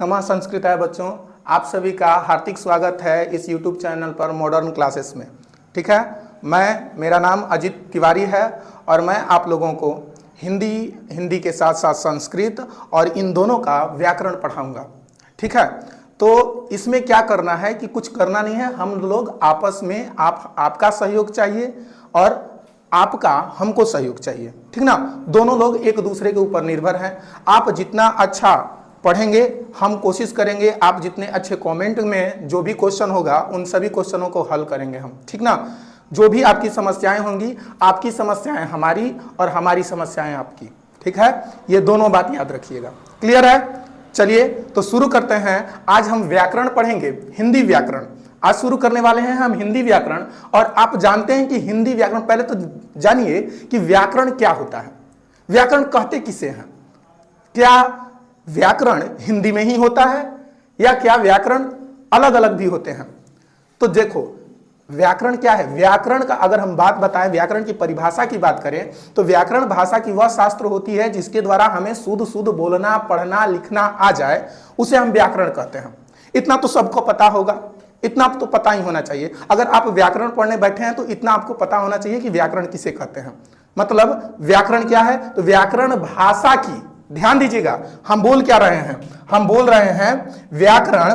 नमः संस्कृताय बच्चों, आप सभी का हार्दिक स्वागत है इस YouTube चैनल पर मॉडर्न क्लासेस में। ठीक है, मेरा नाम अजित तिवारी है और मैं आप लोगों को हिंदी के साथ साथ संस्कृत और इन दोनों का व्याकरण पढ़ाऊंगा। ठीक है, तो इसमें क्या करना है कि कुछ करना नहीं है, हम लोग आपस में आपका सहयोग चाहिए और आपका हमको सहयोग चाहिए। ठीक ना, दोनों लोग एक दूसरे के ऊपर निर्भर हैं। आप जितना अच्छा पढ़ेंगे हम कोशिश करेंगे, आप जितने अच्छे कमेंट में जो भी क्वेश्चन होगा उन सभी क्वेश्चनों को हल करेंगे हम। ठीक ना, जो भी आपकी समस्याएं होंगी, आपकी समस्याएं हमारी और हमारी समस्याएं आपकी। ठीक है, ये दोनों बात याद रखिएगा। क्लियर है? चलिए तो शुरू करते हैं। आज हम व्याकरण पढ़ेंगे, हिंदी व्याकरण। आज शुरू करने वाले हैं हम हिंदी व्याकरण। और आप जानते हैं कि हिंदी व्याकरण, पहले तो जानिए कि व्याकरण क्या होता है, व्याकरण कहते किसे हैं। क्या व्याकरण हिंदी में ही होता है या क्या व्याकरण अलग अलग भी होते हैं? तो देखो व्याकरण क्या है। व्याकरण का अगर हम बात बताएं, व्याकरण की परिभाषा की बात करें तो व्याकरण भाषा की वह शास्त्र होती है जिसके द्वारा हमें शुद्ध बोलना, पढ़ना, लिखना आ जाए, उसे हम व्याकरण कहते हैं। इतना तो सबको पता होगा, इतना तो पता ही होना चाहिए। अगर आप व्याकरण पढ़ने बैठे हैं तो इतना आपको पता होना चाहिए कि व्याकरण किसे कहते हैं। मतलब व्याकरण क्या है? तो व्याकरण भाषा की, ध्यान दीजिएगा, हम बोल क्या रहे हैं, हम बोल रहे हैं व्याकरण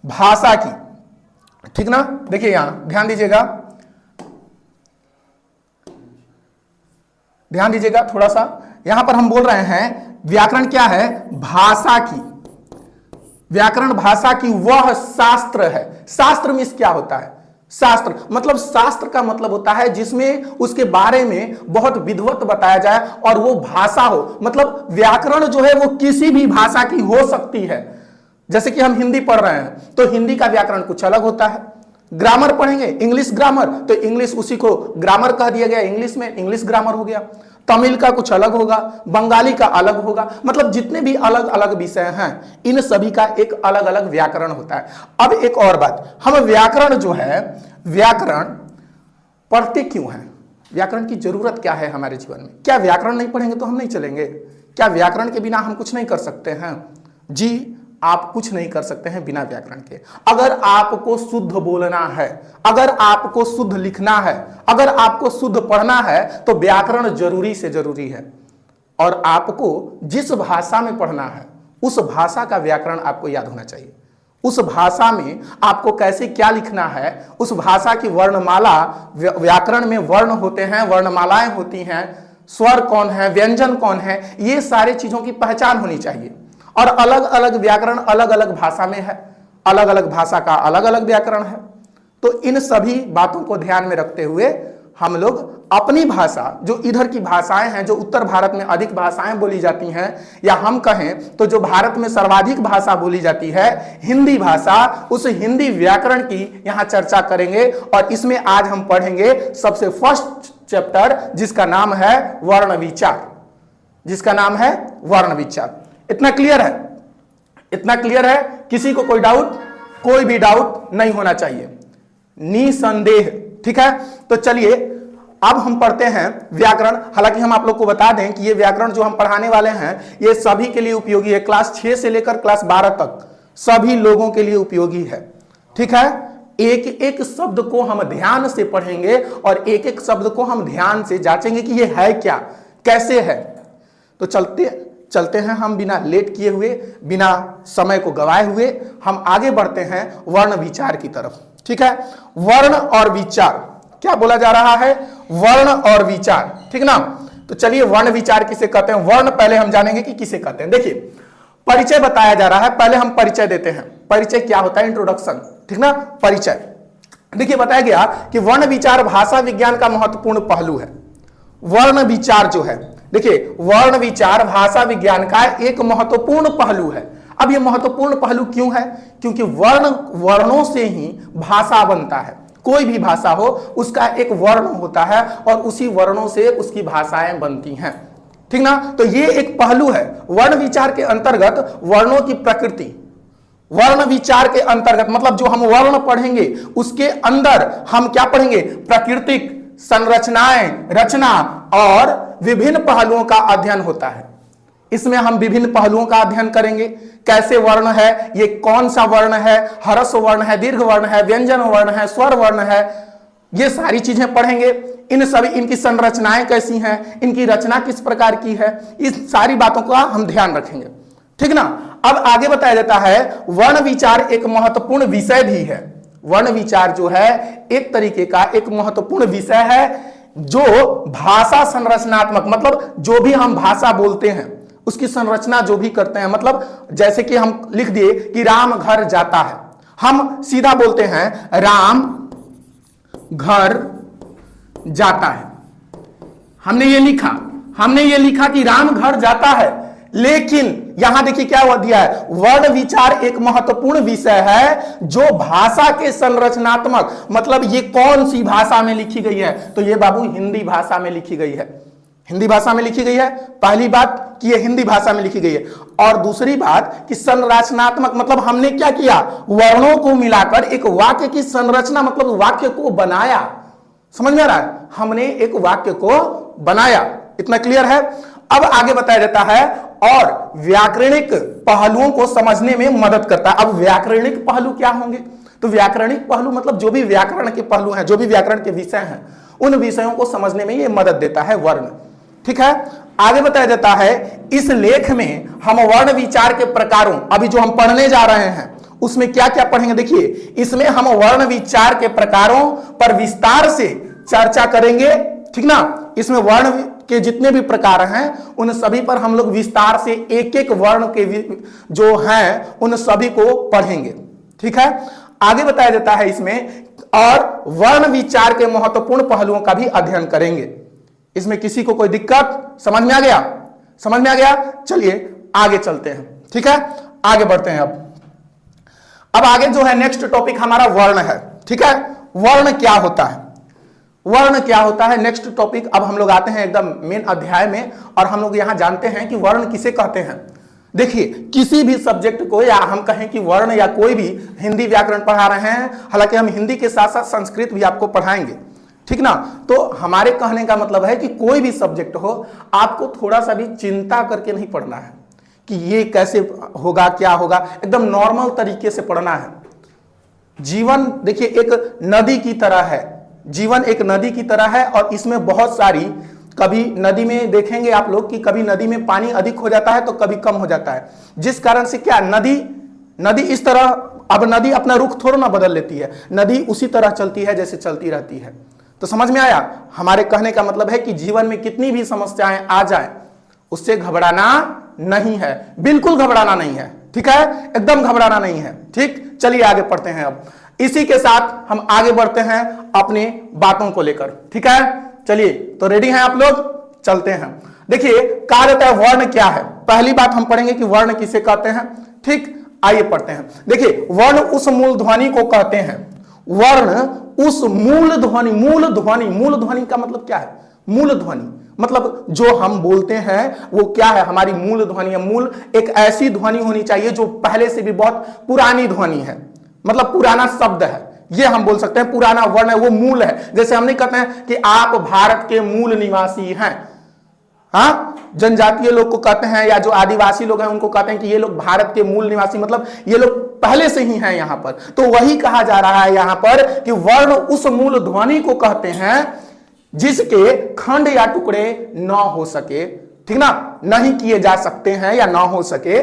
भाषा की। ठीक ना, देखिए यहां ध्यान दीजिएगा, ध्यान दीजिएगा थोड़ा सा। यहां पर हम बोल रहे हैं व्याकरण क्या है? भाषा की। व्याकरण भाषा की वह शास्त्र है। शास्त्र में क्या होता है? शास्त्र मतलब, शास्त्र का मतलब होता है जिसमें उसके बारे में बहुत विधिवत बताया जाए और वो भाषा हो। मतलब व्याकरण जो है वो किसी भी भाषा की हो सकती है। जैसे कि हम हिंदी पढ़ रहे हैं तो हिंदी का व्याकरण कुछ अलग होता है। ग्रामर पढ़ेंगे, इंग्लिश ग्रामर, तो इंग्लिश उसी को ग्रामर कह दिया गया, इंग्लिश में इंग्लिश ग्रामर हो गया। तमिल का कुछ अलग होगा, बंगाली का अलग होगा। मतलब जितने भी अलग अलग विषय हैं इन सभी का एक अलग अलग व्याकरण होता है। अब एक और बात, हम व्याकरण जो है, व्याकरण पढ़ते क्यों हैं? व्याकरण की जरूरत क्या है हमारे जीवन में? क्या व्याकरण नहीं पढ़ेंगे तो हम नहीं चलेंगे? क्या व्याकरण के बिना हम कुछ नहीं कर सकते हैं? जी, आप कुछ नहीं कर सकते हैं बिना व्याकरण के। अगर आपको शुद्ध बोलना है, अगर आपको शुद्ध लिखना है, अगर आपको शुद्ध पढ़ना है तो व्याकरण जरूरी से जरूरी है। और आपको जिस भाषा में पढ़ना है उस भाषा का व्याकरण आपको याद होना चाहिए। उस भाषा में आपको कैसे क्या लिखना है, उस भाषा की वर्णमाला, व्याकरण में वर्ण होते हैं, वर्णमालाएं होती हैं, स्वर कौन है, व्यंजन कौन है, ये सारी चीजों की पहचान होनी चाहिए। और अलग अलग व्याकरण अलग अलग भाषा में है, अलग अलग भाषा का अलग अलग व्याकरण है। तो इन सभी बातों को ध्यान में रखते हुए हम लोग अपनी भाषा, जो इधर की भाषाएं हैं, जो उत्तर भारत में अधिक भाषाएं बोली जाती हैं, या हम कहें तो जो भारत में सर्वाधिक भाषा बोली जाती है हिंदी भाषा, उस हिंदी व्याकरण की यहां चर्चा करेंगे। और इसमें आज हम पढ़ेंगे सबसे फर्स्ट चैप्टर जिसका नाम है वर्ण विचार, जिसका नाम है वर्ण विचार। इतना क्लियर है? इतना क्लियर है? किसी को कोई डाउट? कोई भी डाउट नहीं होना चाहिए, निसंदेह। ठीक है, तो चलिए अब हम पढ़ते हैं व्याकरण। हालांकि हम आप लोग को बता दें कि ये व्याकरण जो हम पढ़ाने वाले हैं ये सभी के लिए उपयोगी है। क्लास 6 से लेकर क्लास 12 तक सभी लोगों के लिए उपयोगी है। ठीक है, एक एक शब्द को हम ध्यान से पढ़ेंगे और एक एक शब्द को हम ध्यान से जांचेंगे कि ये है क्या, कैसे है। तो चलते हैं हम बिना लेट किए हुए, बिना समय को गवाए हुए हम आगे बढ़ते हैं वर्ण विचार की तरफ। ठीक है, वर्ण और विचार, क्या बोला जा रहा है? वर्ण और विचार। ठीक ना, तो चलिए वर्ण विचार किसे कहते हैं, वर्ण पहले हम जानेंगे कि किसे कहते हैं। देखिए परिचय बताया जा रहा है, पहले हम परिचय देते हैं। परिचय क्या होता है? इंट्रोडक्शन। ठीक ना, परिचय। देखिए बताया गया कि वर्ण विचार भाषा विज्ञान का महत्वपूर्ण पहलू है। वर्ण विचार जो है, देखिए वर्ण विचार भाषा विज्ञान का एक महत्वपूर्ण पहलू है। अब ये महत्वपूर्ण पहलू क्यों है? क्योंकि वर्णों से ही भाषा बनता है। कोई भी भाषा हो उसका एक वर्ण होता है और उसी वर्णों से उसकी भाषाएं बनती हैं। ठीक ना, तो ये एक पहलू है वर्ण विचार के अंतर्गत। वर्णों की प्रकृति, वर्ण विचार के अंतर्गत मतलब जो हम वर्ण पढ़ेंगे उसके अंदर हम क्या पढ़ेंगे? प्राकृतिक संरचनाएं, रचना और विभिन्न पहलुओं का अध्ययन होता है। इसमें हम विभिन्न पहलुओं का अध्ययन करेंगे। कैसे वर्ण है, ये कौन सा वर्ण है, ह्रस्व वर्ण है, दीर्घ वर्ण है, व्यंजन वर्ण है, स्वर वर्ण है, ये सारी चीजें पढ़ेंगे। इन सभी, इनकी संरचनाएं कैसी हैं, इनकी रचना किस प्रकार की है, इस सारी बातों का हम ध्यान रखेंगे, ठीक ना। अब आगे बताया जाता है वर्ण विचार एक महत्वपूर्ण विषय भी है। वर्ण विचार जो है एक तरीके का एक महत्वपूर्ण विषय है, जो भाषा संरचनात्मक, मतलब जो भी हम भाषा बोलते हैं उसकी संरचना जो भी करते हैं, मतलब जैसे कि हम लिख दिए कि राम घर जाता है, हम सीधा बोलते हैं राम घर जाता है। हमने ये लिखा कि राम घर जाता है, लेकिन यहां देखिए क्या हुआ दिया है, वर्ण विचार एक महत्वपूर्ण विषय है जो भाषा के संरचनात्मक, मतलब ये कौन सी भाषा में लिखी गई है, तो ये बाबू हिंदी भाषा में लिखी गई है। हिंदी भाषा में लिखी गई है, पहली बात कि ये हिंदी भाषा में लिखी गई है, और दूसरी बात कि संरचनात्मक, मतलब हमने क्या किया, वर्णों को मिलाकर एक वाक्य की संरचना, मतलब वाक्य को बनाया। समझ में आ रहा है, हमने एक वाक्य को बनाया। इतना क्लियर है। अब आगे बताया जाता है और व्याकरणिक पहलुओं को समझने में मदद करता है। अब व्याकरणिक पहलू क्या होंगे, तो व्याकरणिक पहलू मतलब जो भी व्याकरण के पहलू हैं, जो भी व्याकरण के विषय हैं, उन विषयों को समझने में ये मदद देता है वर्ण, ठीक है। आगे बताया जाता है इस लेख में हम वर्ण विचार के प्रकारों, अभी जो हम पढ़ने जा रहे हैं उसमें क्या क्या पढ़ेंगे, देखिए इसमें हम वर्ण विचार के प्रकारों पर विस्तार से चर्चा करेंगे, ठीक ना। इसमें वर्ण के जितने भी प्रकार हैं उन सभी पर हम लोग विस्तार से एक एक वर्ण के जो हैं उन सभी को पढ़ेंगे, ठीक है। आगे बताया जाता है इसमें, और वर्ण विचार के महत्वपूर्ण पहलुओं का भी अध्ययन करेंगे। इसमें किसी को कोई दिक्कत, समझ में आ गया, समझ में आ गया। चलिए आगे चलते हैं, ठीक है, आगे बढ़ते हैं। अब आगे जो है नेक्स्ट टॉपिक हमारा वर्ण है, ठीक है। वर्ण क्या होता है, वर्ण क्या होता है, नेक्स्ट टॉपिक। अब हम लोग आते हैं एकदम मेन अध्याय में, और हम लोग यहां जानते हैं कि वर्ण किसे कहते हैं। देखिए किसी भी सब्जेक्ट को, या हम कहें कि वर्ण या कोई भी हिंदी व्याकरण पढ़ा रहे हैं, हालांकि हम हिंदी के साथ साथ संस्कृत भी आपको पढ़ाएंगे, ठीक ना। तो हमारे कहने का मतलब है कि कोई भी सब्जेक्ट हो, आपको थोड़ा सा भी चिंता करके नहीं पढ़ना है कि ये कैसे होगा, क्या होगा, एकदम नॉर्मल तरीके से पढ़ना है। जीवन देखिए एक नदी की तरह है, जीवन एक नदी की तरह है, और इसमें बहुत सारी, कभी नदी में देखेंगे आप लोग कि कभी नदी में पानी अधिक हो जाता है तो कभी कम हो जाता है, जिस कारण से क्या नदी इस तरह, अब नदी अपना रुख थोड़ा ना बदल लेती है, नदी उसी तरह चलती है जैसे चलती रहती है। तो समझ में आया, हमारे कहने का मतलब है कि जीवन में कितनी भी समस्याएं आ जाए उससे घबराना नहीं है, बिल्कुल घबराना नहीं है, ठीक है, एकदम घबराना नहीं है, ठीक। चलिए आगे पढ़ते हैं। अब इसी के साथ हम आगे बढ़ते हैं अपनी बातों को लेकर, ठीक है। चलिए तो रेडी हैं आप लोग, चलते हैं। देखिए कहा जाता है वर्ण क्या है, पहली बात हम पढ़ेंगे कि वर्ण किसे कहते हैं, ठीक। आइए पढ़ते हैं। देखिए वर्ण उस मूल ध्वनि को कहते हैं, वर्ण उस मूल ध्वनि, मूल ध्वनि का मतलब क्या है, मूल ध्वनि मतलब जो हम बोलते हैं वो क्या है, हमारी मूल ध्वनि है। मूल एक ऐसी ध्वनि होनी चाहिए जो पहले से भी बहुत पुरानी ध्वनि है, मतलब पुराना शब्द है, ये हम बोल सकते हैं, पुराना वर्ण है, वो मूल है। जैसे हम नहीं कहते हैं कि आप भारत के मूल निवासी हैं, हाँ, जनजातीय लोग को कहते हैं, या जो आदिवासी लोग हैं उनको कहते हैं कि ये लोग भारत के मूल निवासी, मतलब ये लोग पहले से ही हैं यहां पर। तो वही कहा जा रहा है यहां पर कि वर्ण उस मूल ध्वनि को कहते हैं जिसके खंड या टुकड़े न हो सके, ठीक ना, नहीं किए जा सकते हैं या ना हो सके।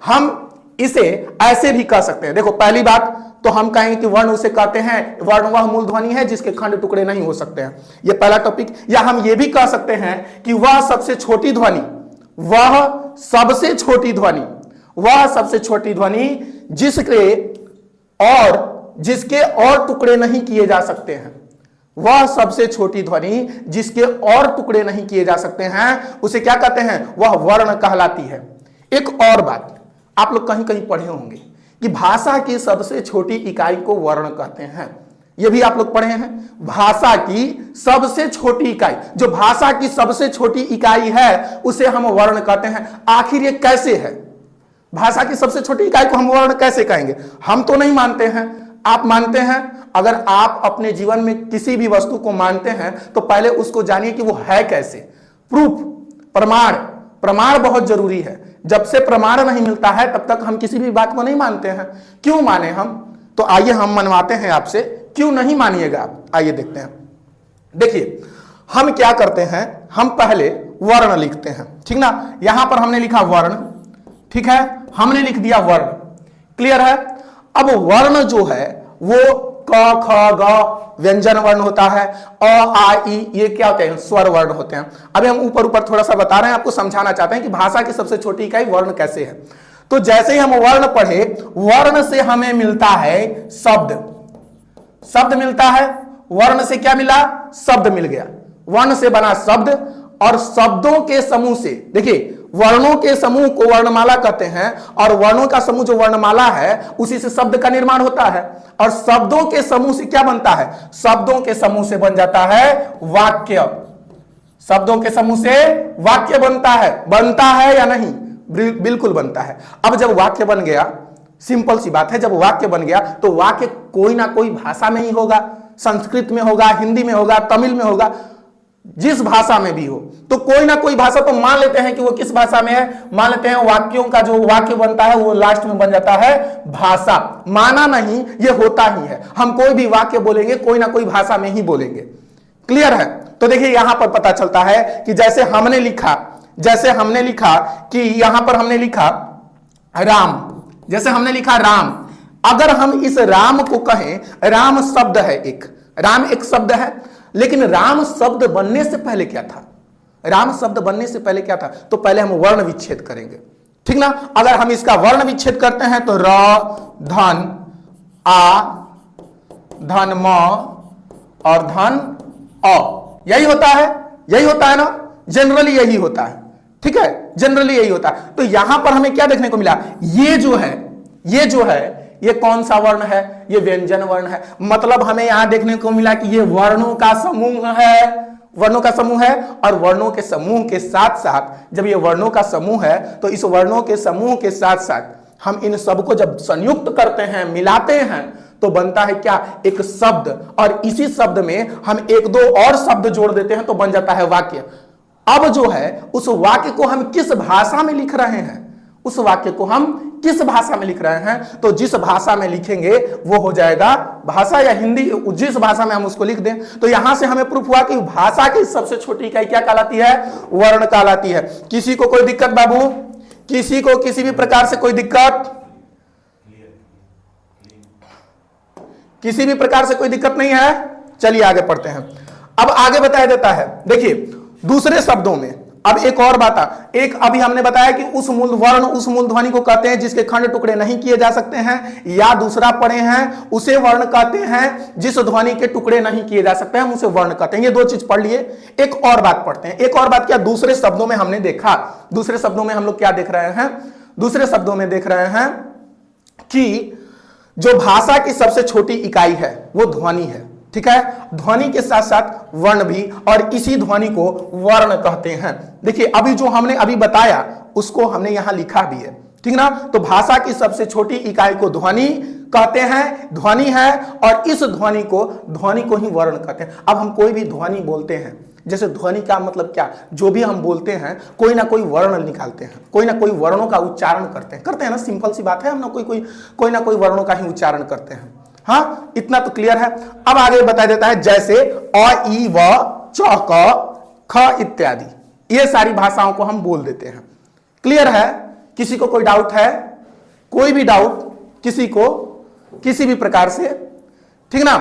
हम इसे ऐसे भी कह सकते हैं। देखो पहली बात तो हम कहेंगे कि वर्ण उसे कहते हैं, वर्ण वह मूल ध्वनि है जिसके खंड टुकड़े नहीं हो सकते हैं, ये पहला टॉपिक। या हम ये भी कह सकते हैं कि वह सबसे छोटी ध्वनि, वह सबसे छोटी ध्वनि, वह सबसे छोटी ध्वनि जिसके और टुकड़े नहीं किए जा सकते हैं, वह सबसे छोटी ध्वनि जिसके और टुकड़े नहीं किए जा सकते हैं, उसे क्या कहते हैं, वह वर्ण कहलाती है। एक और बात आप लोग कहीं कहीं पढ़े होंगे कि भाषा की सबसे छोटी इकाई को वर्ण कहते हैं, यह भी आप लोग पढ़े हैं। भाषा की सबसे छोटी इकाई, जो भाषा की सबसे छोटी इकाई है उसे हम वर्ण कहते हैं। आखिर ये कैसे है, भाषा की सबसे छोटी इकाई को हम वर्ण कैसे कहेंगे? हम तो नहीं मानते हैं, आप मानते हैं। अगर आप अपने जीवन में किसी भी वस्तु को मानते हैं तो पहले उसको जानिए कि वो है कैसे, प्रूफ, प्रमाण बहुत जरूरी है। जब से प्रमाण नहीं मिलता है तब तक हम किसी भी बात को नहीं मानते हैं। क्यों माने हम? तो आइए हम मनवाते हैं आपसे, क्यों नहीं मानिएगा आप, आइए देखते हैं। देखिए हम क्या करते हैं, हम पहले वर्ण लिखते हैं, ठीक ना। यहां पर हमने लिखा वर्ण, ठीक है, हमने लिख दिया वर्ण, क्लियर है। अब वर्ण जो है वो क ख ग व्यंजन वर्ण होता है, अ आ ई ये क्या होते हैं, स्वर वर्ण होते हैं। अभी हम ऊपर ऊपर थोड़ा सा बता रहे हैं, आपको समझाना चाहते हैं कि भाषा की सबसे छोटी इकाई वर्ण कैसे है। तो जैसे ही हम वर्ण पढ़े, वर्ण से हमें मिलता है शब्द, शब्द मिलता है। वर्ण से क्या मिला? शब्द मिल गया। वर्ण से बना शब्द, और शब्दों के समूह से, देखिए वर्णों के समूह को वर्णमाला कहते हैं, और वर्णों का समूह जो वर्णमाला है उसी से शब्द का निर्माण होता है। और शब्दों के समूह से क्या बनता है? शब्दों के समूह से बन जाता है वाक्य। शब्दों के समूह से वाक्य बनता है या नहीं? बिल्कुल बनता है। अब जब वाक्य बन गया, सिंपल सी बात है, जब वाक्य बन गया तो वाक्य कोई ना कोई भाषा में ही होगा, संस्कृत में होगा, हिंदी में होगा, तमिल में होगा, जिस भाषा में भी हो। तो कोई ना कोई भाषा, तो मान लेते हैं कि वो किस भाषा में है, मान लेते हैं वाक्यों का जो वाक्य बनता है वो लास्ट में बन जाता है भाषा। माना नहीं, ये होता ही है। हम कोई भी वाक्य बोलेंगे कोई ना कोई भाषा में ही बोलेंगे, क्लियर है। तो देखिए यहां पर पता चलता है कि जैसे हमने लिखा कि यहां पर हमने लिखा राम, जैसे हमने लिखा राम, अगर हम इस राम को कहें, राम शब्द है एक, राम एक शब्द है, लेकिन राम शब्द बनने से पहले क्या था? राम शब्द बनने से पहले क्या था? तो पहले हम वर्ण विच्छेद करेंगे, ठीक ना। अगर हम इसका वर्ण विच्छेद करते हैं तो र धन आ धन म और धन अ, यही होता है ना, जनरली यही होता है, ठीक है, जनरली यही होता है। तो यहां पर हमें क्या देखने को मिला? ये जो है ये कौन सा वर्ण है? ये व्यंजन वर्ण है। मतलब हमें यहां देखने को मिला कि ये वर्णों का समूह है, वर्णों का समूह है। और वर्णों के समूह के साथ साथ, जब ये वर्णों का समूह है तो इस वर्णों के समूह के साथ साथ हम इन सबको जब संयुक्त करते हैं, मिलाते हैं, तो बनता है क्या? एक शब्द। और इसी शब्द में हम एक दो और शब्द जोड़ देते हैं तो बन जाता है वाक्य। अब जो है उस वाक्य को हम किस भाषा में लिख रहे हैं, उस वाक्य को हम किस भाषा में लिख रहे हैं, तो जिस भाषा में लिखेंगे वो हो जाएगा भाषा या हिंदी, जिस भाषा में हम उसको लिख दें। तो यहां से हमें प्रूफ हुआ कि भाषा की सबसे छोटी इकाई क्या कहलाती है? वर्ण कहलाती है। किसी को कोई दिक्कत बाबू? किसी को किसी भी प्रकार से कोई दिक्कत? किसी भी प्रकार से कोई दिक्कत नहीं है? चलिए आगे पढ़ते हैं। अब आगे बताया देता है, देखिए दूसरे शब्दों में अब एक और बात, एक अभी हमने बताया कि उस मूल वर्ण, उस मूल ध्वनि को कहते हैं जिसके खंड टुकड़े नहीं किए जा सकते हैं, या दूसरा पढ़े हैं उसे वर्ण कहते हैं जिस ध्वनि के टुकड़े नहीं किए जा सकते हैं, हम उसे वर्ण कहते हैं। ये दो चीज पढ़ लिए। एक और बात पढ़ते हैं। एक और बात क्या? दूसरे शब्दों में हमने देखा, दूसरे शब्दों में हम लोग क्या देख रहे हैं? दूसरे शब्दों में देख रहे हैं कि जो भाषा की सबसे छोटी इकाई है वो ध्वनि है, ठीक है। ध्वनि के साथ साथ वर्ण भी, और इसी ध्वनि को वर्ण कहते हैं। देखिए अभी जो हमने अभी बताया उसको हमने यहां लिखा भी है, ठीक ना। तो भाषा की सबसे छोटी इकाई को ध्वनि कहते हैं, ध्वनि है, और इस ध्वनि को ही वर्ण कहते हैं। अब हम कोई भी ध्वनि बोलते हैं, जैसे ध्वनि का मतलब क्या? जो भी हम बोलते हैं कोई ना कोई वर्ण निकालते हैं, कोई ना कोई वर्णों का उच्चारण करते हैं ना, सिंपल सी बात है। हम ना कोई ना कोई वर्णों का ही उच्चारण करते हैं। हाँ, इतना तो क्लियर है। अब आगे बता देता है जैसे अ ई व च क ख इत्यादि, ये सारी भाषाओं को हम बोल देते हैं। क्लियर है? किसी को कोई डाउट है? कोई भी डाउट किसी को किसी भी प्रकार से, ठीक ना।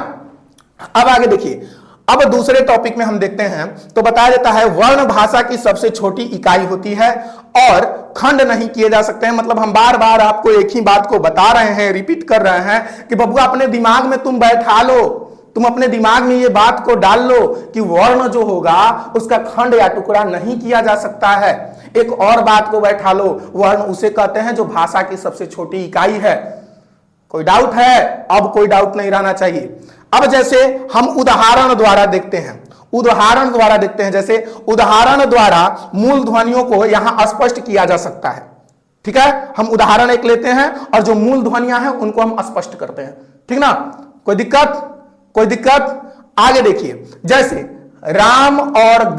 अब आगे देखिए, अब दूसरे टॉपिक में हम देखते हैं तो बताया जाता है वर्ण भाषा की सबसे छोटी इकाई होती है और खंड नहीं किए जा सकते हैं। मतलब हम बार बार आपको एक ही बात को बता रहे हैं, रिपीट कर रहे हैं कि बबुआ अपने दिमाग में तुम बैठा लो, तुम अपने दिमाग में ये बात को डाल लो कि वर्ण जो होगा उसका खंड या टुकड़ा नहीं किया जा सकता है। एक और बात को बैठा लो, वर्ण उसे कहते हैं जो भाषा की सबसे छोटी इकाई है। कोई डाउट है? अब कोई डाउट नहीं रहना चाहिए। अब जैसे हम उदाहरण द्वारा देखते हैं, जैसे उदाहरण द्वारा मूल ध्वनियों को यहां स्पष्ट किया जा सकता है, ठीक है। हम उदाहरण एक लेते हैं और जो मूल ध्वनियां हैं उनको हम स्पष्ट करते हैं, ठीक ना। कोई दिक्कत? आगे देखिए, जैसे राम और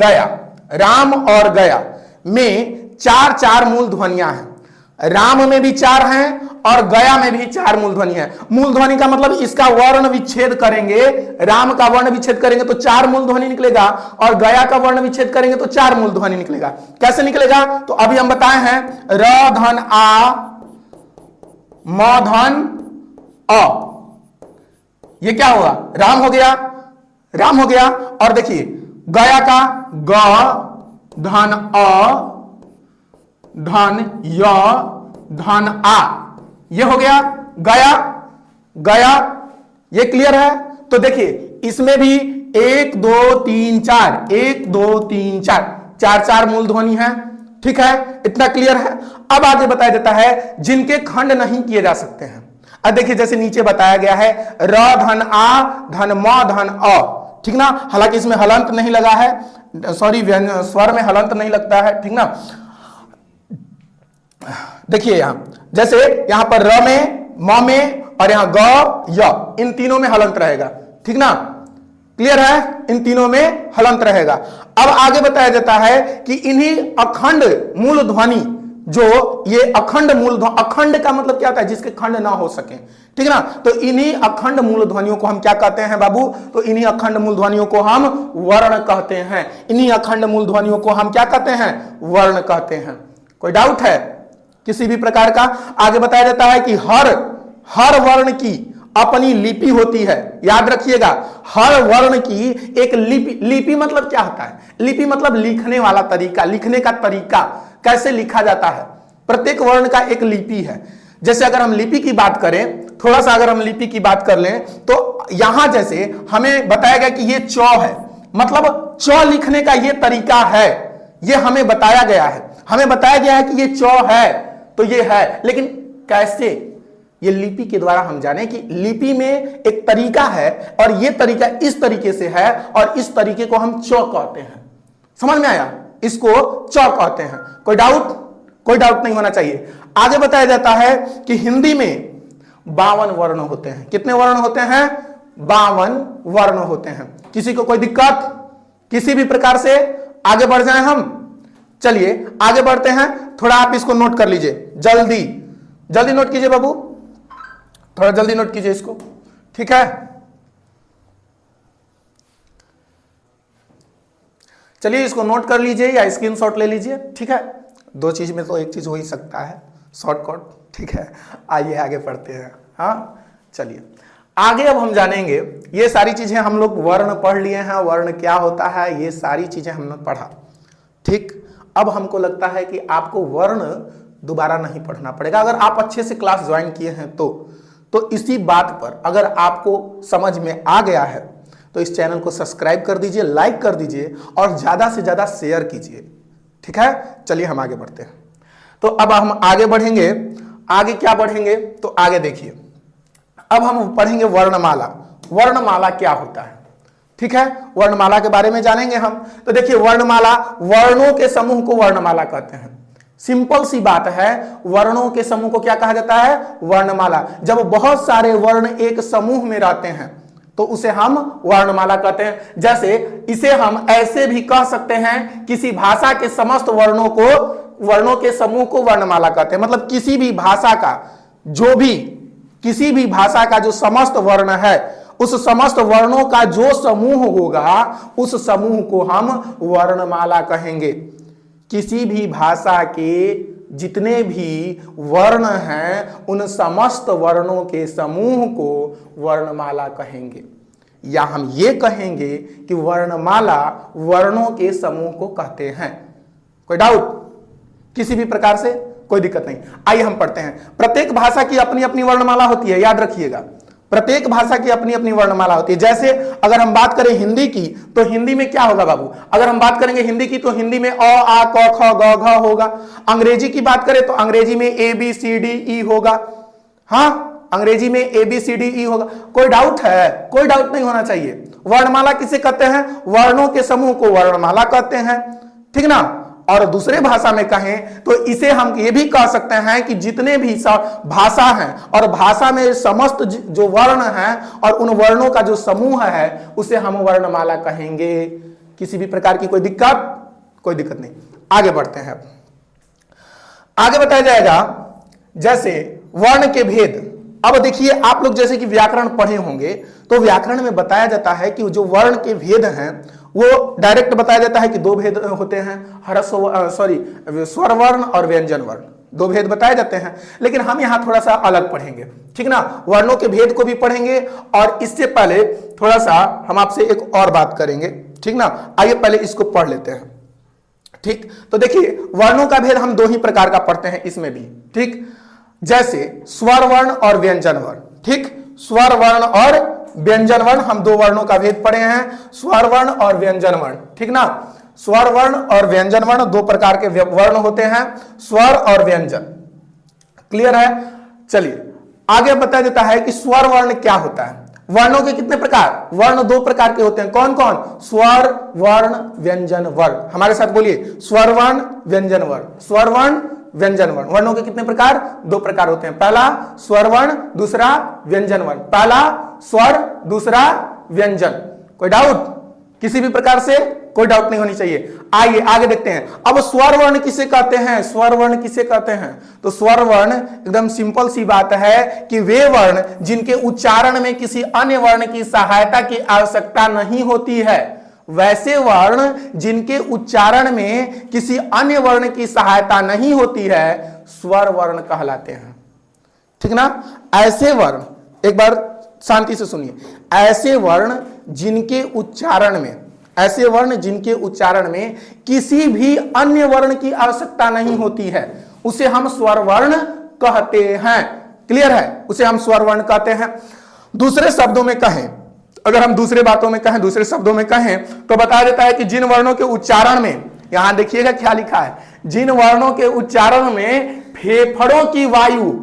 गया में चार चार मूल ध्वनियां हैं। राम में भी 4 हैं और गया में भी 4 मूल ध्वनि है। मूल ध्वनि का मतलब इसका वर्ण विच्छेद करेंगे, राम का वर्ण विच्छेद करेंगे तो 4 मूल ध्वनि निकलेगा, और गया का वर्ण विच्छेद करेंगे तो 4 मूल ध्वनि निकलेगा। कैसे निकलेगा? तो अभी हम बताए हैं, र धन आ, म धन अ, ये क्या हुआ? राम हो गया, राम हो गया। और देखिए गया का ग धन अ धन य धन आ, ये हो गया गया, गया। ये क्लियर है? तो देखिए इसमें भी 1 2 3 4, 1 2 3 4, 4 4 मूल ध्वनि है। ठीक है, इतना क्लियर है। अब आगे बताया जाता है जिनके खंड नहीं किए जा सकते हैं। अब देखिए जैसे नीचे बताया गया है, र धन आ धन म धन अ, ठीक ना। हालांकि इसमें हलंत नहीं लगा है, सॉरी स्वर में हलंत नहीं लगता है, ठीक ना। देखिए यहां जैसे यहां पर र में, म में और यहां ग य, इन तीनों में हलंत रहेगा, ठीक ना। क्लियर है? इन तीनों में हलंत रहेगा। अब आगे बताया जाता है कि इन्हीं अखंड मूल ध्वनि, जो ये अखंड मूल ध्वनि, अखंड का मतलब क्या होता है? जिसके खंड ना हो सके, ठीक ना। तो इन्हीं अखंड मूल ध्वनियों को हम क्या कहते हैं बाबू? तो इन्हीं अखंड मूल ध्वनियों को हम वर्ण कहते हैं। इन्हीं अखंड मूल ध्वनियों को हम क्या कहते हैं? वर्ण कहते हैं। कोई डाउट है किसी भी प्रकार का? आगे बताया जाता है कि हर वर्ण की अपनी लिपि होती है। याद रखिएगा, हर वर्ण की एक लिपि मतलब क्या होता है? लिपि मतलब लिखने वाला तरीका, लिखने का तरीका, कैसे लिखा जाता है। प्रत्येक वर्ण का एक लिपि है। जैसे अगर हम लिपि की बात करें, थोड़ा सा अगर हम लिपि की बात कर लें, तो यहां जैसे हमें बताया गया कि ये च है, मतलब च लिखने का ये तरीका है, ये हमें बताया गया है। हमें बताया गया है कि ये च है तो ये है, लेकिन कैसे? ये लिपि के द्वारा हम जाने कि लिपि में एक तरीका है और ये तरीका इस तरीके से है, और इस तरीके को हम च कहते हैं। समझ में आया? इसको च कहते हैं। कोई डाउट? कोई डाउट नहीं होना चाहिए। आगे बताया जाता है कि हिंदी में 52 वर्ण होते हैं। कितने वर्ण होते हैं? 52 वर्ण होते हैं। किसी को कोई दिक्कत किसी भी प्रकार से? आगे बढ़ जाएं हम। चलिए आगे बढ़ते हैं। थोड़ा आप इसको नोट कर लीजिए, जल्दी जल्दी नोट कीजिए बाबू, थोड़ा जल्दी नोट कीजिए इसको, ठीक है। चलिए इसको नोट कर लीजिए या स्क्रीनशॉट ले लीजिए, ठीक है। 2 चीज में तो एक चीज हो ही सकता है, शॉर्टकट, ठीक है। आइए आगे पढ़ते हैं। हाँ चलिए आगे अब हम जानेंगे, ये सारी चीजें हम लोग वर्ण पढ़ लिए हैं, वर्ण क्या होता है ये सारी चीजें हमने पढ़ा, ठीक। अब हमको लगता है कि आपको वर्ण दोबारा नहीं पढ़ना पड़ेगा। अगर आप अच्छे से क्लास ज्वाइन किए हैं तो इसी बात पर अगर आपको समझ में आ गया है तो इस चैनल को सब्सक्राइब कर दीजिए, लाइक कर दीजिए और ज्यादा से ज्यादा शेयर कीजिए, ठीक है। चलिए हम आगे बढ़ते हैं। तो अब हम आगे बढ़ेंगे। आगे क्या बढ़ेंगे? तो आगे देखिए, अब हम पढ़ेंगे वर्णमाला। वर्णमाला क्या होता है, ठीक है। वर्णमाला के बारे में जानेंगे हम। तो देखिए वर्णमाला, वर्णों के समूह को वर्णमाला कहते हैं। सिंपल सी बात है, वर्णों के समूह को क्या कहा जाता है? वर्णमाला। जब बहुत सारे वर्ण एक समूह में रहते हैं तो उसे हम वर्णमाला कहते हैं। जैसे इसे हम ऐसे भी कह सकते हैं, किसी भाषा के समस्त वर्णों के समूह को वर्णमाला कहते हैं। मतलब किसी भी भाषा का किसी भी भाषा का जो समस्त वर्ण है, उस समस्त वर्णों का जो समूह होगा उस समूह को हम वर्णमाला कहेंगे। किसी भी भाषा के जितने भी वर्ण हैं उन समस्त वर्णों के समूह को वर्णमाला कहेंगे, या हम ये कहेंगे कि वर्णमाला वर्णों के समूह को कहते हैं। कोई डाउट किसी भी प्रकार से? कोई दिक्कत नहीं। आइए हम पढ़ते हैं। प्रत्येक भाषा की अपनी अपनी वर्णमाला होती है, याद रखिएगा। प्रत्येक भाषा की अपनी अपनी वर्णमाला होती है। जैसे अगर हम बात करें हिंदी की, तो हिंदी में क्या होगा बाबू? अगर हम बात करेंगे हिंदी की तो हिंदी में अ आ क ख ग घ होगा। अंग्रेजी की बात करें तो अंग्रेजी में A B C D E होगा। हाँ, अंग्रेजी में A B C D E होगा। कोई डाउट है? कोई डाउट नहीं होना चाहिए। वर्णमाला किसे कहते हैं? वर्णों के समूह को वर्णमाला कहते हैं, ठीक ना। और दूसरे भाषा में कहें तो इसे हम ये भी कह सकते हैं कि जितने भी भाषा हैं और भाषा में समस्त जो वर्ण हैं और उन वर्णों का जो समूह है उसे हम वर्णमाला कहेंगे। किसी भी प्रकार की कोई दिक्कत? कोई दिक्कत नहीं। आगे बढ़ते हैं। आगे बताया जाएगा जैसे वर्ण के भेद। अब देखिए आप लोग जैसे कि व्याकरण पढ़े होंगे तो व्याकरण में बताया जाता है कि जो वर्ण के भेद हैं वो डायरेक्ट बताया जाता है कि दो भेद होते हैं, स्वर वर्ण और व्यंजन वर्ण, दो भेद बताए जाते हैं। लेकिन हम यहां थोड़ा सा अलग पढ़ेंगे, ठीक ना, वर्णों के भेद को भी पढ़ेंगे और इससे पहले थोड़ा सा हम आपसे एक और बात करेंगे, ठीक ना। आइए पहले इसको पढ़ लेते हैं, ठीक। तो देखिए वर्णों का भेद हम दो ही प्रकार का पढ़ते हैं इसमें भी, ठीक। जैसे स्वर वर्ण और व्यंजन वर्ण, ठीक, स्वर वर्ण और व्यंजन वर्ण, हम दो वर्णों का भेद पढ़े हैं, स्वर वर्ण और व्यंजन वर्ण, ठीक ना। स्वर वर्ण और व्यंजन वर्ण दो प्रकार के वर्ण होते हैं, स्वर और व्यंजन, क्लियर है। चलिए आगे बताया जाता है कि स्वर वर्ण क्या होता है। वर्णों के कितने प्रकार, वर्ण दो प्रकार के होते हैं, कौन कौन, स्वर वर्ण व्यंजन वर्ण। हमारे साथ बोलिए, स्वर वर्ण व्यंजन वर्ण, स्वर वर्ण व्यंजन वर्ण। वर्णों के कितने प्रकार, दो प्रकार होते हैं, पहला स्वर वर्ण, दूसरा व्यंजन वर्ण। पहला स्वर, दूसरा व्यंजन। कोई डाउट, किसी भी प्रकार से कोई डाउट नहीं होनी चाहिए। आइए आगे देखते हैं। अब स्वर वर्ण किसे कहते हैं, स्वर वर्ण किसे कहते हैं, तो स्वर वर्ण एकदम सिंपल सी बात है कि वे वर्ण जिनके उच्चारण में किसी अन्य वर्ण की सहायता की आवश्यकता नहीं होती है, वैसे वर्ण जिनके उच्चारण में किसी अन्य वर्ण की सहायता नहीं होती है स्वर वर्ण कहलाते हैं, ठीक ना। ऐसे वर्ण, एक बार शांति से सुनिए, ऐसे वर्ण जिनके उच्चारण में, ऐसे वर्ण जिनके उच्चारण में किसी भी अन्य वर्ण की आवश्यकता नहीं होती है उसे हम स्वर वर्ण कहते हैं, क्लियर है, उसे हम स्वर वर्ण कहते हैं। दूसरे शब्दों में कहें, अगर हम दूसरे बातों में कहें, दूसरे शब्दों में कहें तो बताया जाता है कि जिन वर्णों के उच्चारण में, यहां देखिएगा क्या लिखा है, जिन वर्णों के उच्चारण में फेफड़ों की वायु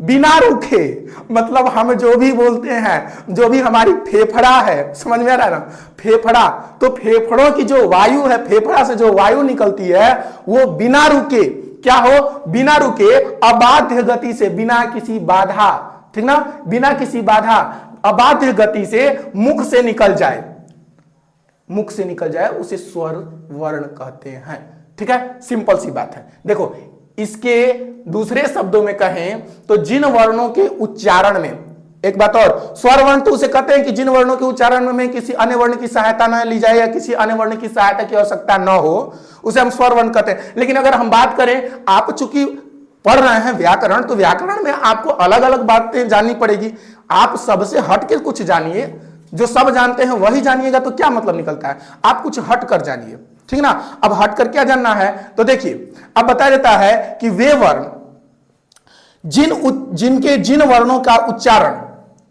बिना रुके, मतलब हम जो भी बोलते हैं, जो भी हमारी फेफड़ा है, समझ में आ रहा है ना, फेफड़ा, तो फेफड़ों की जो वायु है, फेफड़ा से जो वायु निकलती है वो बिना रुके, क्या हो, बिना रुके अबाध्य गति से, बिना किसी बाधा, ठीक ना, बिना किसी बाधा अबाध्य गति से मुख से निकल जाए, मुख से निकल जाए, उसे स्वर वर्ण कहते हैं, ठीक है। सिंपल सी बात है। देखो इसके दूसरे शब्दों में कहें तो जिन वर्णों के उच्चारण में, एक बात और, स्वर वर्ण तो उसे कहते हैं कि जिन वर्णों के उच्चारण में किसी अन्य वर्ण की सहायता न ली जाए या किसी अन्य वर्ण की सहायता की आवश्यकता न हो, उसे हम स्वर वर्ण कहते हैं। लेकिन अगर हम बात करें, आप चूंकि पढ़ रहे हैं व्याकरण, तो व्याकरण में आपको अलग अलग बातें जाननी पड़ेगी। आप सबसे हट के कुछ जानिए, जो सब जानते हैं वही जानिएगा तो क्या मतलब निकलता है, आप कुछ हट कर जानिए, ठीक ना। अब हट कर क्या जानना है, तो देखिए अब बताया जाता है कि वे वर्ण जिनके जिन वर्णों का उच्चारण,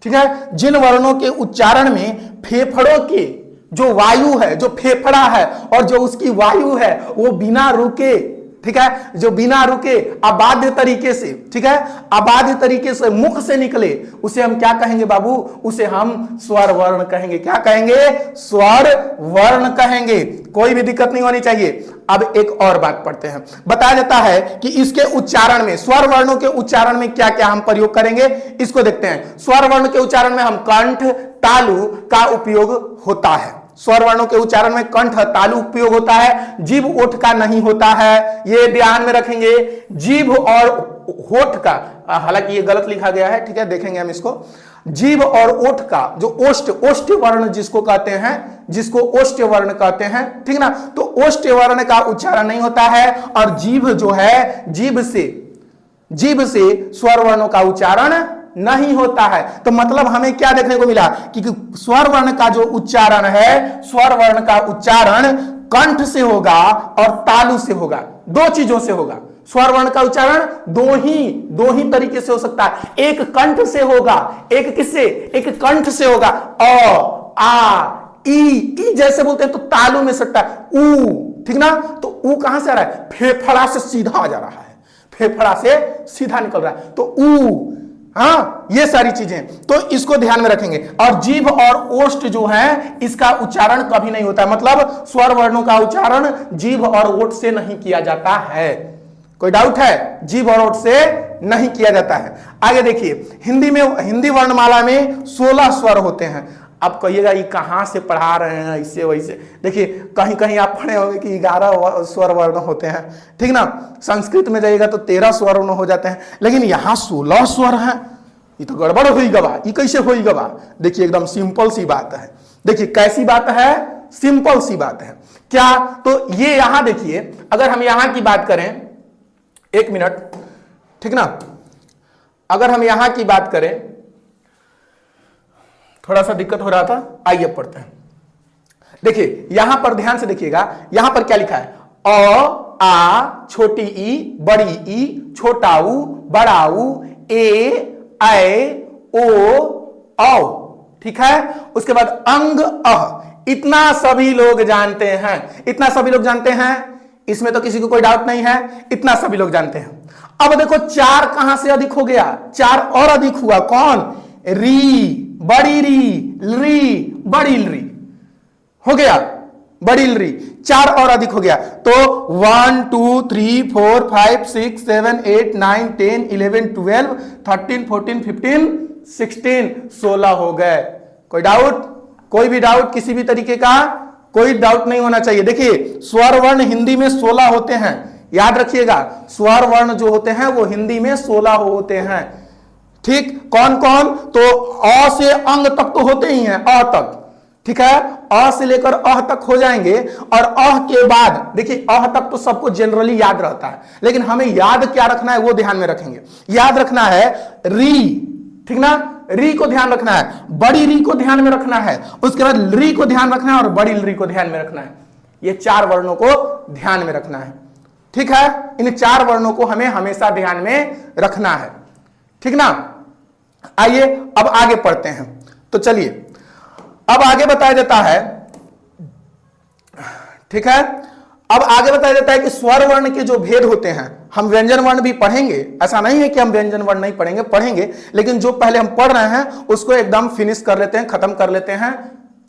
ठीक है, जिन वर्णों के उच्चारण में फेफड़ों के जो वायु है, जो फेफड़ा है और जो उसकी वायु है वो बिना रुके, ठीक है, जो बिना रुके अबाध्य तरीके से, ठीक है, अबाध्य तरीके से मुख से निकले, उसे हम क्या कहेंगे बाबू, उसे हम स्वर वर्ण कहेंगे। क्या कहेंगे, स्वर वर्ण कहेंगे, कोई भी दिक्कत नहीं होनी चाहिए। अब एक और बात पढ़ते हैं। बताया जाता है कि इसके उच्चारण में, स्वर वर्णों के उच्चारण में क्या क्या हम प्रयोग करेंगे, इसको देखते हैं। स्वर वर्ण के उच्चारण में हम कंठ, तालु का उपयोग होता है। स्वर वर्णों के उच्चारण में कंठ, तालु उपयोग होता है, जीभ ओठ का नहीं होता है, ये ध्यान में रखेंगे। जीभ और होठ का, हालांकि ये गलत लिखा गया है, ठीक है, देखेंगे हम इसको। जीभ और ओठ का जो ओष्ठ, ओष्ठ वर्ण जिसको कहते हैं, जिसको ओष्ठ वर्ण कहते हैं, ठीक ना, तो ओष्ठ वर्ण का उच्चारण नहीं होता है। और जीभ जो है, जीभ से स्वर वर्णों का उच्चारण नहीं होता है। तो मतलब हमें क्या देखने को मिला कि स्वर वर्ण का जो उच्चारण है, स्वर वर्ण का उच्चारण कंठ से होगा और तालु से होगा, दो चीजों से होगा। स्वर वर्ण का उच्चारण दो ही तरीके से हो सकता है। एक कंठ से होगा, एक किससे, एक कंठ से होगा, अ आ ई जैसे बोलते हैं तो तालु में सकता है, ऊ, ठीक ना, तो ऊ कहां से आ रहा है, फेफड़ा से सीधा आ जा रहा है, फेफड़ा से सीधा निकल रहा है, तो ऊ, हाँ, ये सारी चीजें, तो इसको ध्यान में रखेंगे। और जीभ और ओष्ठ जो है, इसका उच्चारण कभी नहीं होता है, मतलब स्वर वर्णों का उच्चारण जीभ और ओठ से नहीं किया जाता है। कोई डाउट है, जीभ और ओठ से नहीं किया जाता है। आगे देखिए, हिंदी वर्णमाला में 16 स्वर होते हैं। अब कहिएगा ये कहाँ से पढ़ा रहे हैं इससे वैसे। देखिए कहीं कहीं आप पढ़े होंगे कि 11 स्वर वर्ण होते हैं, ठीक ना। संस्कृत में जाइएगा तो 13 स्वर वर्ण हो जाते हैं, लेकिन यहाँ 16 स्वर हैं। ये तो गड़बड़ हुई गवा, ये कैसे हुई गवा। देखिए एकदम सिंपल सी बात है। देखिए कैसी बात है, सिंपल सी बात है क्या। तो ये यहां देखिए, अगर हम यहां की बात करें, एक मिनट, ठीक ना, अगर हम यहां की बात करें, थोड़ा सा दिक्कत हो रहा था, आइए पढ़ते हैं। देखिए यहां पर ध्यान से देखिएगा, यहां पर क्या लिखा है, अ आ छोटी ई बड़ी ई छोटा ऊ बड़ा ऊ ए ओ औ, ठीक है। उसके बाद अंग अह, इतना सभी लोग जानते हैं, इतना सभी लोग जानते हैं, इसमें तो किसी को कोई डाउट नहीं है, इतना सभी लोग जानते हैं। अब देखो 4 कहां से अधिक हो गया, 4 और अधिक हुआ, कौन, री बड़ी री बड़ी री हो गया, बड़ी री 4 और अधिक हो गया। तो 1 2 3 4 5 6 7 8 9 10 11 12 13 14 15 16 16 हो गए। कोई डाउट, कोई भी डाउट किसी भी तरीके का, कोई डाउट नहीं होना चाहिए। देखिए स्वर वर्ण हिंदी में 16 होते हैं, याद रखिएगा। स्वर वर्ण जो होते हैं वो हिंदी में 16 होते हैं, ठीक। कौन कौन, तो अ से अंग तक तो होते ही हैं, अ तक, ठीक है। अ से लेकर अह तक हो जाएंगे, और अह के बाद देखिए अह तक तो सबको जनरली याद रहता है, लेकिन हमें याद क्या रखना है वो ध्यान में रखेंगे। याद रखना है री, ठीक ना, री को ध्यान रखना है, बड़ी री को ध्यान में रखना है, उसके बाद री को ध्यान रखना है और बड़ी री को ध्यान में रखना है। ये 4 वर्णों को ध्यान में रखना है, ठीक है। इन 4 वर्णों को हमें हमेशा ध्यान में रखना है, ठीक ना। आइए अब आगे पढ़ते हैं। तो चलिए अब आगे बताया जाता है, ठीक है। अब आगे बताया जाता है कि स्वर वर्ण के जो भेद होते हैं, हम व्यंजन वर्ण भी पढ़ेंगे, ऐसा नहीं है कि हम व्यंजन वर्ण नहीं पढ़ेंगे, पढ़ेंगे, लेकिन जो पहले हम पढ़ रहे हैं उसको एकदम फिनिश कर लेते हैं, खत्म कर लेते हैं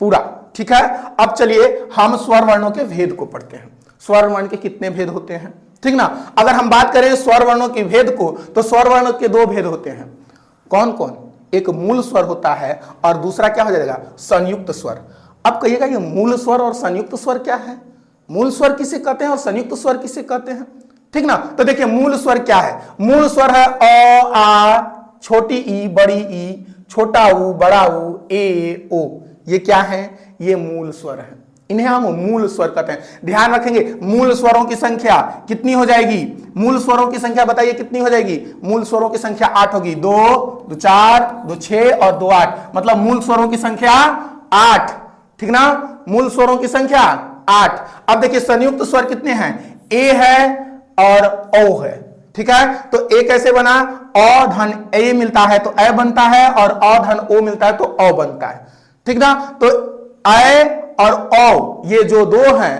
पूरा, ठीक है। अब चलिए हम स्वर वर्णों के भेद को पढ़ते हैं। स्वर वर्ण के कितने भेद होते हैं, ठीक ना। अगर हम बात करें स्वर वर्णों के भेद को, तो स्वर वर्ण के 2 भेद होते हैं। कौन कौन, एक मूल स्वर होता है और दूसरा क्या हो जाएगा, संयुक्त स्वर। अब कहिएगा ये मूल स्वर और संयुक्त स्वर क्या है, मूल स्वर किसे कहते हैं और संयुक्त स्वर किसे कहते हैं, ठीक ना। तो देखिए मूल स्वर क्या है, मूल स्वर है अ आ छोटी ई बड़ी ई छोटा ऊ बड़ा ऊ ए ओ, ये क्या है, ये मूल स्वर है, इन्हें हम मूल स्वर कहते हैं। ध्यान रखेंगे मूल स्वरों की संख्या कितनी हो जाएगी, मूल स्वरों की संख्या बताइए कितनी हो जाएगी, मूल स्वरों की संख्या 8 होगी, 2 2 4 2 6 और 2 8, मतलब मूल स्वरों की संख्या 8, ठीक ना, मूल स्वरों की संख्या 8। अब देखिए संयुक्त स्वर कितने हैं, ए है और ओ है, ठीक है। तो ए कैसे बना, अ धन ए मिलता है तो ए बनता है, और अ धन ओ मिलता है तो अ बनता है, ठीक ना। तो ए और औ ये जो 2 हैं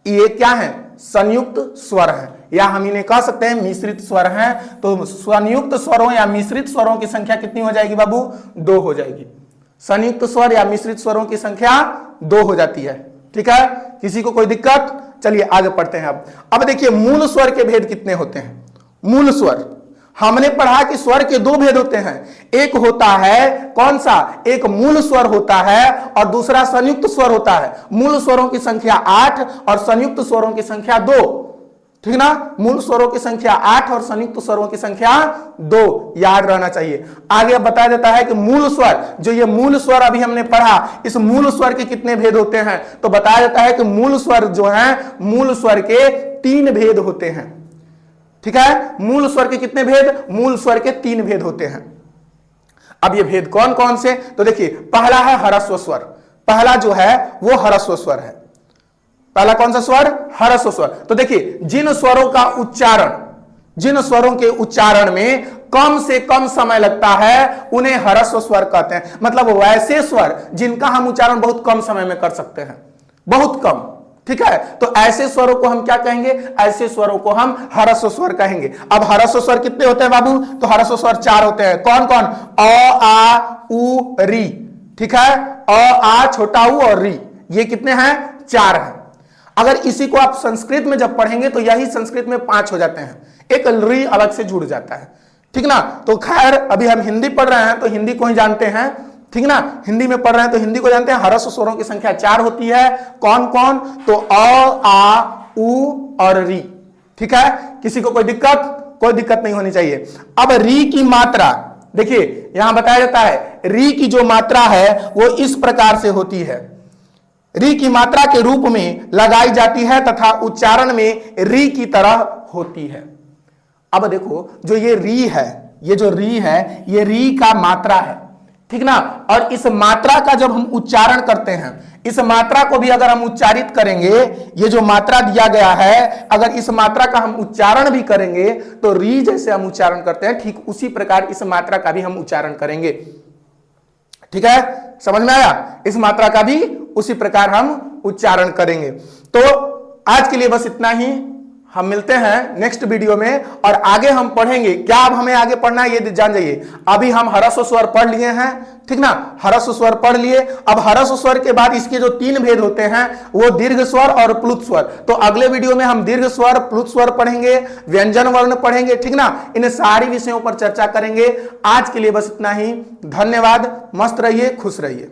ये क्या है, संयुक्त स्वर है, या हम इन्हें कह सकते हैं मिश्रित स्वर हैं। तो संयुक्त स्वरों या मिश्रित स्वरों की संख्या कितनी हो जाएगी बाबू, 2 हो जाएगी। संयुक्त स्वर या मिश्रित स्वरों की संख्या 2 हो जाती है, ठीक है। किसी को कोई दिक्कत, चलिए आगे पढ़ते हैं। अब देखिए मूल स्वर के भेद कितने होते हैं। मूल स्वर हमने पढ़ा कि स्वर के 2 भेद होते हैं, एक होता है कौन सा, एक मूल स्वर होता है और दूसरा संयुक्त स्वर होता है। मूल स्वरों की संख्या 8 और संयुक्त स्वरों की संख्या 2, ठीक ना। मूल स्वरों की संख्या 8 और संयुक्त स्वरों की संख्या 2, याद रहना चाहिए। आगे बताया जाता है कि मूल स्वर, जो ये मूल स्वर अभी हमने पढ़ा, इस मूल स्वर के कितने भेद होते हैं, तो बताया जाता है कि मूल स्वर जो है, मूल स्वर के 3 भेद होते हैं, ठीक है। मूल स्वर के कितने भेद, मूल स्वर के 3 भेद होते हैं। अब ये भेद कौन कौन से, तो देखिए पहला है ह्रस्व स्वर, पहला जो है वो ह्रस्व स्वर है। पहला कौन सा स्वर, ह्रस्व स्वर। तो देखिए जिन स्वरों का उच्चारण, जिन स्वरों के उच्चारण में कम से कम समय लगता है उन्हें ह्रस्व स्वर कहते हैं। मतलब वैसे स्वर जिनका हम उच्चारण बहुत कम समय में कर सकते हैं, बहुत कम, ठीक है। तो ऐसे स्वरों को हम क्या कहेंगे, ऐसे स्वरों को हम ह्रस्व स्वर कहेंगे। अब ह्रस्व स्वर कितने होते हैं बाबू, तो ह्रस्व स्वर 4 होते हैं। कौन कौन, अ आ उ री, ठीक है। अ आ छोटा ऊ और री, ये कितने हैं, 4 हैं। अगर इसी को आप संस्कृत में जब पढ़ेंगे तो यही संस्कृत में 5 हो जाते हैं, एक री अलग से जुड़ जाता है, ठीक ना। तो खैर अभी हम हिंदी पढ़ रहे हैं तो हिंदी को ही जानते हैं, ठीक ना। हिंदी में पढ़ रहे हैं तो हिंदी को जानते हैं, ह्रस्व स्वरों की संख्या 4 होती है। कौन कौन? तो अ, आ, उ और री। ठीक है, किसी को कोई दिक्कत नहीं होनी चाहिए। अब री की मात्रा देखिए, यहां बताया जाता है री की जो मात्रा है वो इस प्रकार से होती है। री की मात्रा के रूप में लगाई जाती है तथा उच्चारण में री की तरह होती है। अब देखो, जो ये री है, ये जो री है, ये री का मात्रा है, ठीक ना। और इस मात्रा का जब हम उच्चारण करते हैं, इस मात्रा को भी अगर हम उच्चारित करेंगे, ये जो मात्रा दिया गया है, अगर इस मात्रा का हम उच्चारण भी करेंगे तो री जैसे हम उच्चारण करते हैं, ठीक उसी प्रकार इस मात्रा का भी हम उच्चारण करेंगे। ठीक है, समझ में आया? इस मात्रा का भी उसी प्रकार हम उच्चारण करेंगे। तो आज के लिए बस इतना ही। हम मिलते हैं नेक्स्ट वीडियो में और आगे हम पढ़ेंगे क्या। अब हमें आगे पढ़ना है ये जान जाइए। अभी हम ह्रस्व स्वर पढ़ लिए हैं, ठीक ना, ह्रस्व स्वर पढ़ लिए। अब ह्रस्व स्वर के बाद इसके जो 3 भेद होते हैं वो दीर्घ स्वर और प्लुत स्वर। तो अगले वीडियो में हम दीर्घ स्वर, प्लुत स्वर पढ़ेंगे, व्यंजन वर्ण पढ़ेंगे, ठीक ना। इन सारी विषयों पर चर्चा करेंगे। आज के लिए बस इतना ही। धन्यवाद। मस्त रहिए, खुश रहिए।